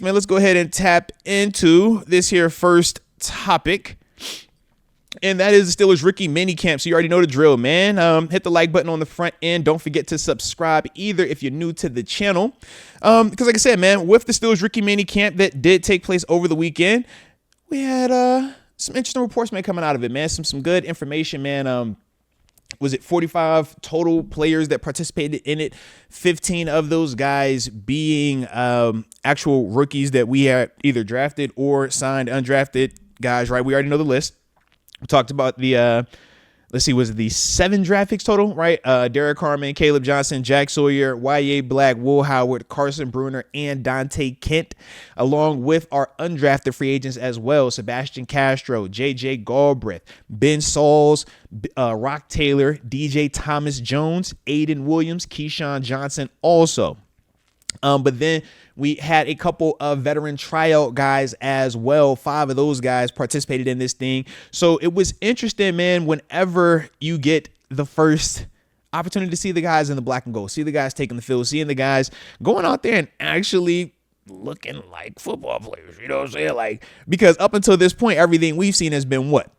Man, let's go ahead and tap into this here first topic. And that is the Steelers rookie minicamp. So you already know the drill, man. Hit the like button on the front end. Don't forget to subscribe either if you're new to the channel. Because like I said, man, with the Steelers rookie minicamp that did take place over the weekend, we had some interesting reports, man, coming out of it, man. Some good information, man. Was it 45 total players that participated in it? 15 of those guys being actual rookies that we had either drafted or signed undrafted guys, right? We already know the list. We talked about the, let's see, was it the 7 draft picks total, right? Derek Harmon, Caleb Johnson, Jack Sawyer, Y.A. Black, Will Howard, Carson Bruner, and Dante Kent, along with our undrafted free agents as well. Sebastian Castro, J.J. Galbraith, Ben Sauls, Rock Taylor, DJ Thomas Jones, Aiden Williams, Keyshawn Johnson also. But then we had a couple of veteran tryout guys as well. 5 of those guys participated in this thing. So it was interesting, man, whenever you get the first opportunity to see the guys in the black and gold, see the guys taking the field, seeing the guys going out there and actually looking like football players. You know what I'm saying? Like, because up until this point, everything we've seen has been what?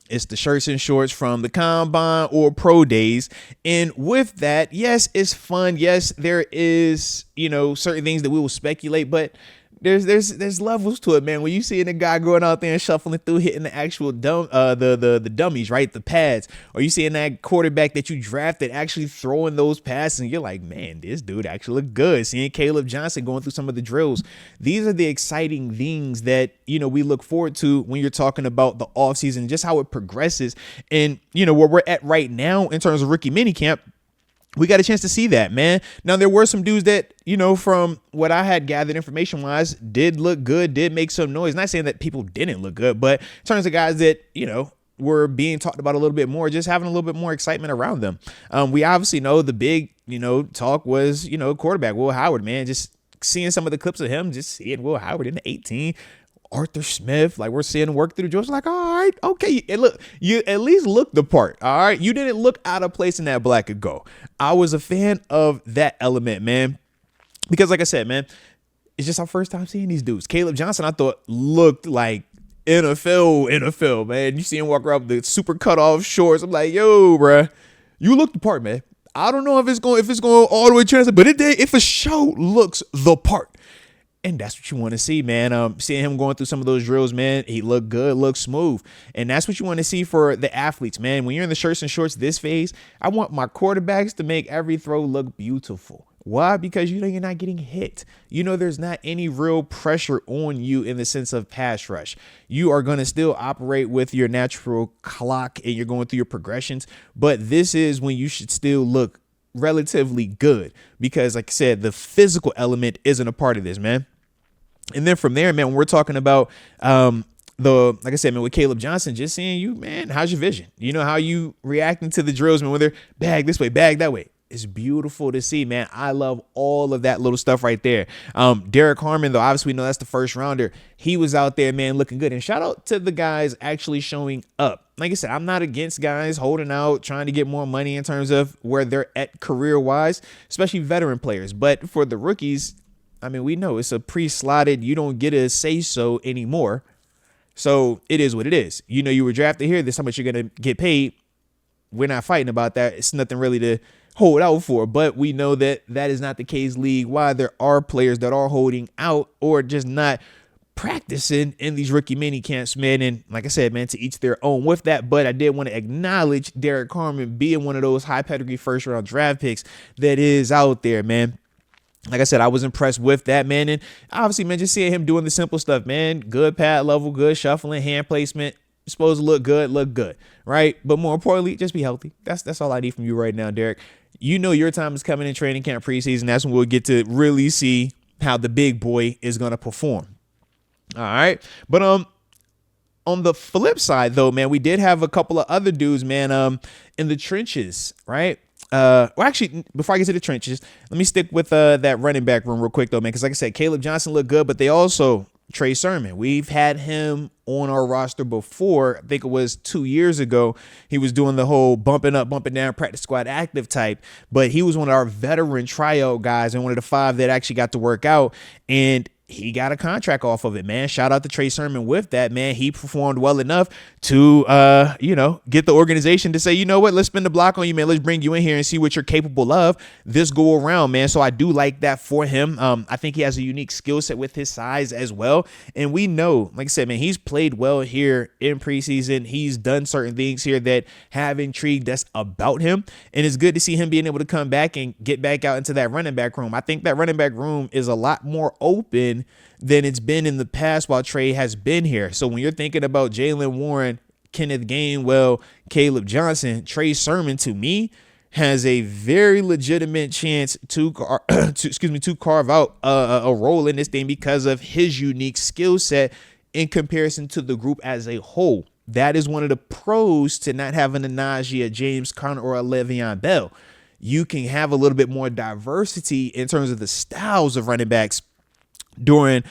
It's the shirts and shorts from the combine or pro days. And with that, yes, it's fun. Yes, there is, certain things that we will speculate, but there's levels to it, man. When you see a guy going out there and shuffling through, hitting the actual the dummies, right? The pads, or you seeing that quarterback that you drafted actually throwing those passes, and you're like, man, this dude actually look good. Seeing Caleb Johnson going through some of the drills. These are the exciting things that, we look forward to when you're talking about the offseason, just how it progresses. And, where we're at right now in terms of rookie minicamp, we got a chance to see that, man. Now, there were some dudes that, from what I had gathered information wise, did look good, did make some noise. Not saying that people didn't look good, but in terms of guys that, were being talked about a little bit more, just having a little bit more excitement around them. We obviously know the big, talk was, quarterback Will Howard, man. Just seeing some of the clips of him, just seeing Will Howard in the 18. Arthur Smith, like we're seeing him work through the drills. Like, all right, okay. And look, you at least look the part. All right. You didn't look out of place in that black and gold. I was a fan of that element, man. Because like I said, man, it's just our first time seeing these dudes. Caleb Johnson, I thought looked like NFL, man. You see him walk around with the super cut off shorts. I'm like, yo, bruh, you look the part, man. I don't know if it's going all the way translate, but it for sure looks the part. And that's what you want to see, man. Seeing him going through some of those drills, man, he looked good, looked smooth. And that's what you want to see for the athletes, man. When you're in the shirts and shorts this phase, I want my quarterbacks to make every throw look beautiful. Why? Because you're not getting hit. There's not any real pressure on you in the sense of pass rush. You are going to still operate with your natural clock and you're going through your progressions. But this is when you should still look relatively good because, like I said, the physical element isn't a part of this, man. And then from there, man, when we're talking about like I said, man, with Caleb Johnson, just seeing you, man, how's your vision? How you reacting to the drills, man, when they're bag this way, bag that way. It's beautiful to see, man. I love all of that little stuff right there. Derek Harmon, though, obviously we know that's the first rounder. He was out there, man, looking good. And shout out to the guys actually showing up. Like I said, I'm not against guys holding out, trying to get more money in terms of where they're at career-wise, especially veteran players. But for the rookies, I mean, we know it's a pre-slotted. You don't get to say so anymore. So it is what it is. You were drafted here. This is how much you're going to get paid. We're not fighting about that. It's nothing really to hold out for. But we know that that is not the case league-wide. There are players that are holding out or just not practicing in these rookie mini camps, man. And like I said, man, to each their own with that. But I did want to acknowledge Derek Harmon being one of those high pedigree first-round draft picks that is out there, man. Like I said, I was impressed with that, man. And obviously, man, just seeing him doing the simple stuff, man. Good pad level, good shuffling, hand placement. You're supposed to look good, right? But more importantly, just be healthy. That's all I need from you right now, Derek. Your time is coming in training camp preseason. That's when we'll get to really see how the big boy is going to perform. All right. But on the flip side, though, man, we did have a couple of other dudes, man, in the trenches, right? Well, actually, before I get to the trenches, let me stick with that running back room real quick, though, man, because like I said, Caleb Johnson looked good, but they also, Trey Sermon, we've had him on our roster before. I think it was 2 years ago. He was doing the whole bumping up, bumping down, practice squad active type, but he was one of our veteran tryout guys and one of the 5 that actually got to work out. And he got a contract off of it, man. Shout out to Trey Sermon with that, man. He performed well enough to, get the organization to say, you know what, let's spin the block on you, man. Let's bring you in here and see what you're capable of this go around, man. So I do like that for him. I think he has a unique skill set with his size as well. And we know, like I said, man, he's played well here in preseason. He's done certain things here that have intrigued us about him. And it's good to see him being able to come back and get back out into that running back room. I think that running back room is a lot more open than it's been in the past while Trey has been here. So when you're thinking about Jaylen Warren, Kenneth Gainwell, Caleb Johnson, Trey Sermon, to me, has a very legitimate chance to carve out a role in this thing because of his unique skill set in comparison to the group as a whole. That is one of the pros to not having a Najee, a James Conner, or a Le'Veon Bell. You can have a little bit more diversity in terms of the styles of running backs during,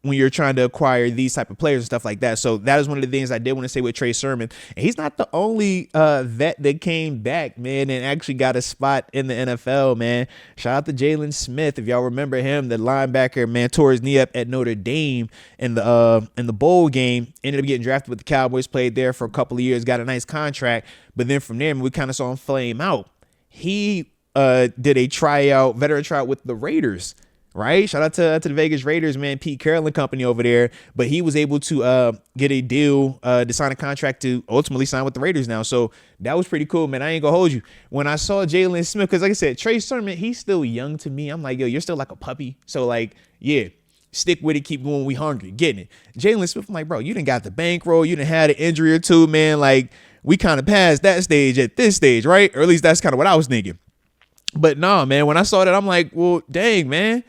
when you're trying to acquire these type of players and stuff like that. So that is one of the things I did want to say with Trey Sermon. And he's not the only vet that came back, man, and actually got a spot in the NFL, man. Shout out to Jalen Smith. If y'all remember him, the linebacker, man, tore his knee up at Notre Dame in the bowl game, ended up getting drafted with the Cowboys, played there for a couple of years, got a nice contract. But then from there, we kind of saw him flame out. He did a veteran tryout with the Raiders. Right. Shout out to the Vegas Raiders, man, Pete Carroll and company over there. But he was able to get a deal to sign a contract to ultimately sign with the Raiders now. So that was pretty cool, man. I ain't gonna hold you. When I saw Jalen Smith, because like I said, Trey Sermon, he's still young to me. I'm like, yo, you're still like a puppy. So like, yeah, stick with it. Keep going. We hungry. Getting it. Jalen Smith, I'm like, bro, you done got the bankroll. You done had an injury or two, man. Like, we kind of passed that stage at this stage, right? Or at least that's kind of what I was thinking. But nah, man, when I saw that, I'm like, well, dang, man.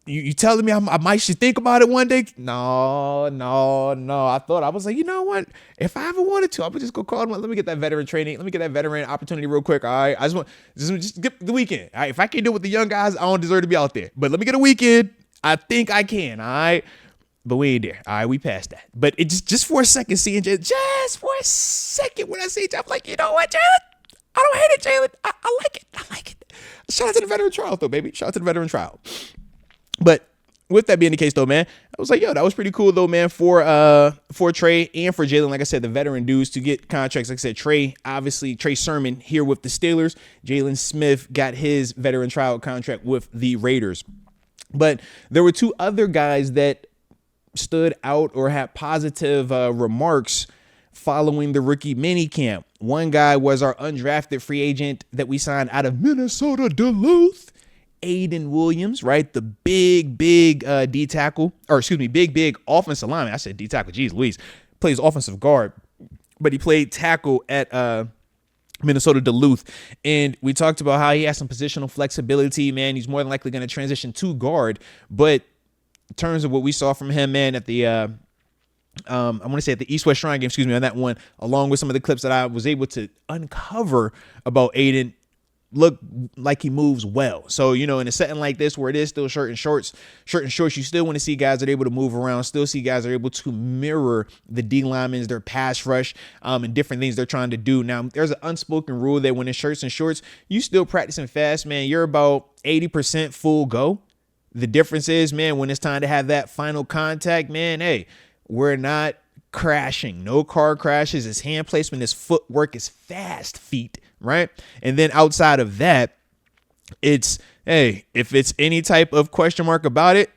You telling me I might should think about it one day? No. I was like, you know what? If I ever wanted to, I would just go call him. Let me get that veteran training. Let me get that veteran opportunity real quick. All right. I just get the weekend. All right. If I can't do it with the young guys, I don't deserve to be out there. But let me get a weekend. I think I can. All right. But we ain't there. All right. We passed that. But it just for a second, seeing Jalen, just for a second, when I see Jalen, I'm like, you know what, Jalen? I don't hate it, Jalen. I like it. I like it. Shout out to the veteran trial, though, baby. Shout out to the veteran trial. But with that being the case, though, man, I was like, yo, that was pretty cool, though, man, for Trey and for Jalen. Like I said, the veteran dudes to get contracts. Like I said, Trey Sermon here with the Steelers. Jalen Smith got his veteran trial contract with the Raiders. But there were two other guys that stood out or had positive remarks following the rookie minicamp. One guy was our undrafted free agent that we signed out of Minnesota, Duluth, Aiden Williams, right? The big D tackle, or excuse me, big offensive lineman. I said D tackle. Geez Louise. Plays offensive guard, but he played tackle at Minnesota Duluth. And we talked about how he has some positional flexibility, man. He's more than likely going to transition to guard. But in terms of what we saw from him, man, at the I want to say at the East-West Shrine game, on that one, along with some of the clips that I was able to uncover about Aiden, look like he moves well. So, in a setting like this where it is still shirt and shorts, you still want to see guys that are able to move around, still see guys that are able to mirror the D linemen, their pass rush, and different things they're trying to do. Now, there's an unspoken rule that when it's shirts and shorts, you still practicing fast, man. You're about 80% full go. The difference is, man, when it's time to have that final contact, man, hey, we're not crashing. No car crashes. His hand placement, his footwork is fast feet, right? And then outside of that, it's, hey, if it's any type of question mark about it,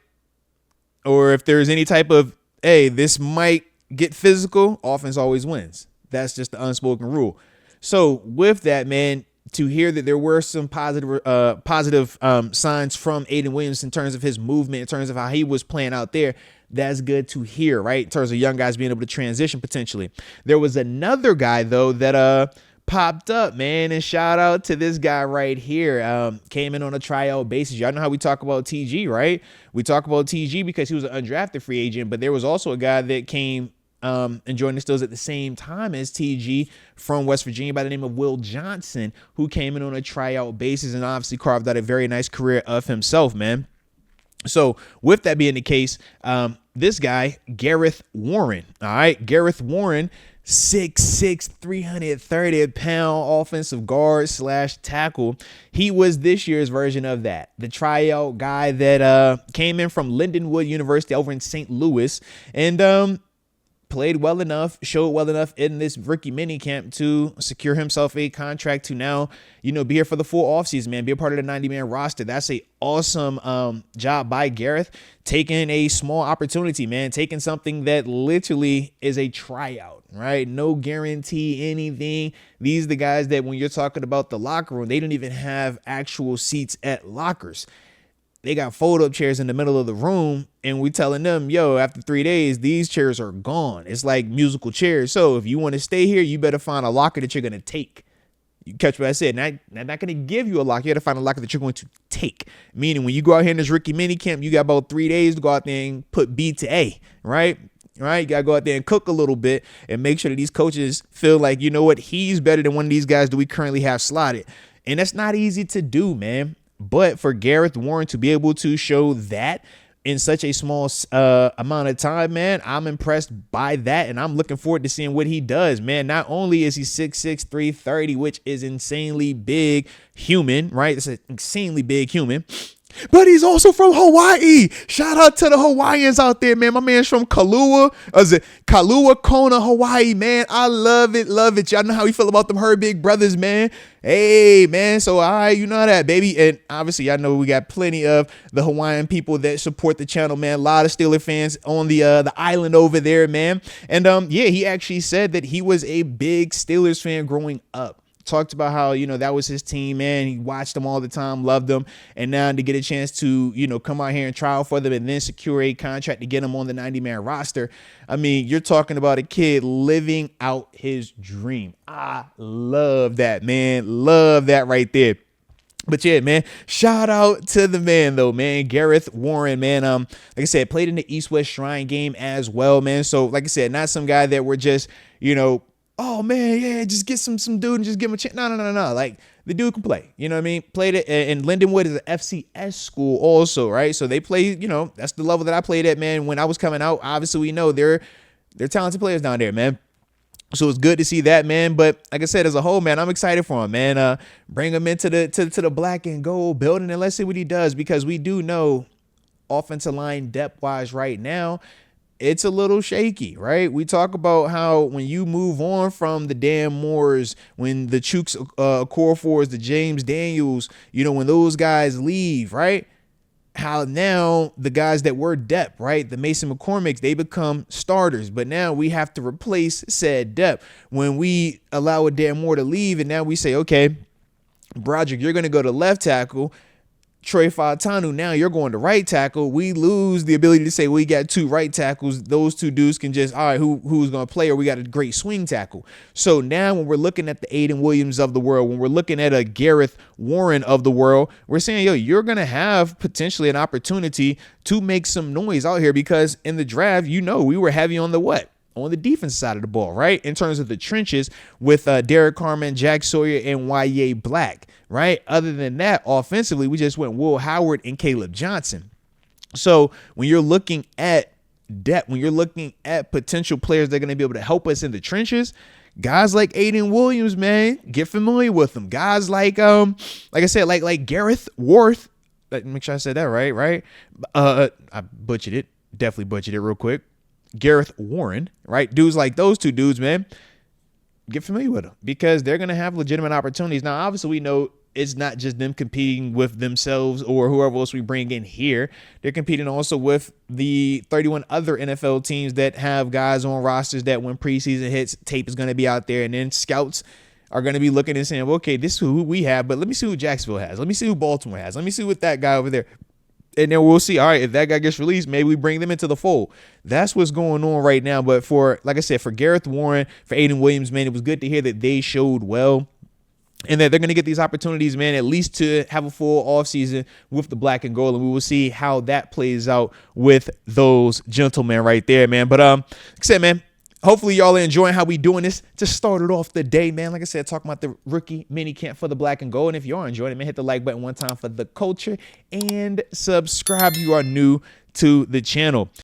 or if there's any type of, hey, this might get physical, offense always wins. That's just the unspoken rule. So with that, man, to hear that there were some positive signs from Aiden Williams in terms of his movement, in terms of how he was playing out there, that's good to hear, right? In terms of young guys being able to transition potentially. There was another guy, though, that popped up, man, and shout out to this guy right here. Came in on a tryout basis. Y'all know how we talk about TG, right? We talk about TG because he was an undrafted free agent, but there was also a guy that came and joined the Steelers at the same time as TG from West Virginia by the name of Will Johnson, who came in on a tryout basis and obviously carved out a very nice career of himself, man. So with that being the case, this guy, Gareth Warren, all right, Gareth Warren, 6'6", 330-pound offensive guard / tackle. He was this year's version of that. The tryout guy that came in from Lindenwood University over in St. Louis and played well enough, showed well enough in this rookie minicamp to secure himself a contract to now, be here for the full offseason, man, be a part of the 90-man roster. That's a awesome job by Gareth, taking a small opportunity, man, taking something that literally is a tryout, right? No guarantee anything. These are the guys that when you're talking about the locker room, they don't even have actual seats at lockers. They got fold-up chairs in the middle of the room, and we telling them, yo, after 3 days, these chairs are gone. It's like musical chairs. So if you want to stay here, you better find a locker that you're going to take. You catch what I said? Not going to give you a locker. You got to find a locker that you're going to take. Meaning when you go out here in this rookie minicamp, you got about 3 days to go out there and put B to A, right? Right? You got to go out there and cook a little bit and make sure that these coaches feel like, you know what, he's better than one of these guys that we currently have slotted. And that's not easy to do, man. But for Gareth Warren to be able to show that in such a small amount of time, man, I'm impressed by that. And I'm looking forward to seeing what he does, man. Not only is he 6'6", 330, which is insanely big human, right? It's an insanely big human. But he's also from Hawaii. Shout out to the Hawaiians out there, man. My man's from Kailua. Kailua, Kona, Hawaii, man. I love it, love it. Y'all know how we feel about them her big brothers, man. Hey, man. So, all right, you know that, baby. And obviously, y'all know we got plenty of the Hawaiian people that support the channel, man. A lot of Steelers fans on the island over there, man. And yeah, he actually said that he was a big Steelers fan growing up. Talked about how, that was his team, man. He watched them all the time, loved them. And now to get a chance to, come out here and try out for them and then secure a contract to get him on the 90-man roster. I mean, you're talking about a kid living out his dream. I love that, man. Love that right there. But yeah, man, shout out to the man, though, man. Gareth Warren, man. Like I said, played in the East-West Shrine game as well, man. So, like I said, not some guy that we're just, oh man, yeah, just get some dude and just give him a chance. No. Like the dude can play. You know what I mean? Played it, and Lindenwood is an FCS school also, right? So they play, that's the level that I played at, man. When I was coming out, obviously we know they're talented players down there, man. So it's good to see that, man. But like I said, as a whole, man, I'm excited for him, man. Bring him into the black and gold building and let's see what he does, because we do know offensive line depth wise right now, it's a little shaky, right? We talk about how when you move on from the Dan Moores, when the Chooks, Okorafor, the James Daniels, when those guys leave, right? How now the guys that were depth, right? The Mason McCormicks, they become starters, but now we have to replace said depth. When we allow a Dan Moore to leave and now we say, okay, Broderick, you're going to go to left tackle. Troy Fautanu, now you're going to right tackle. We lose the ability to say we got two right tackles. Those two dudes can just, all right, who's going to play, or we got a great swing tackle. So now when we're looking at the Aiden Williams of the world, when we're looking at a Gareth Warren of the world, we're saying, yo, you're going to have potentially an opportunity to make some noise out here, because in the draft, we were heavy on the what? On the defense side of the ball, right? In terms of the trenches with Derek Carman, Jack Sawyer, and Y.A. Black, right? Other than that, offensively, we just went Will Howard and Caleb Johnson. So when you're looking at depth, when you're looking at potential players that are going to be able to help us in the trenches, guys like Aiden Williams, man, get familiar with them. Guys like I said, like Gareth Worth. Make sure I said that right? I butchered it. Definitely butchered it real quick. Gareth Warren, right? Dudes like those two dudes, man, get familiar with them, because they're going to have legitimate opportunities. Now, obviously, we know it's not just them competing with themselves or whoever else we bring in here. They're competing also with the 31 other NFL teams that have guys on rosters that when preseason hits, tape is going to be out there, and then scouts are going to be looking and saying, well, okay, this is who we have, but let me see who Jacksonville has. Let me see who Baltimore has. Let me see what that guy over there. And then we'll see, all right, if that guy gets released, maybe we bring them into the fold. That's what's going on right now. But like I said, for Gareth Warren, for Aiden Williams, man, it was good to hear that they showed well and that they're going to get these opportunities, man, at least to have a full offseason with the black and gold. And we will see how that plays out with those gentlemen right there, man. But like I said, man, hopefully y'all are enjoying how we doing this. Just started off the day, man. Like I said, talking about the rookie mini camp for the black and gold. And if you are enjoying it, man, hit the like button one time for the culture and subscribe if you are new to the channel.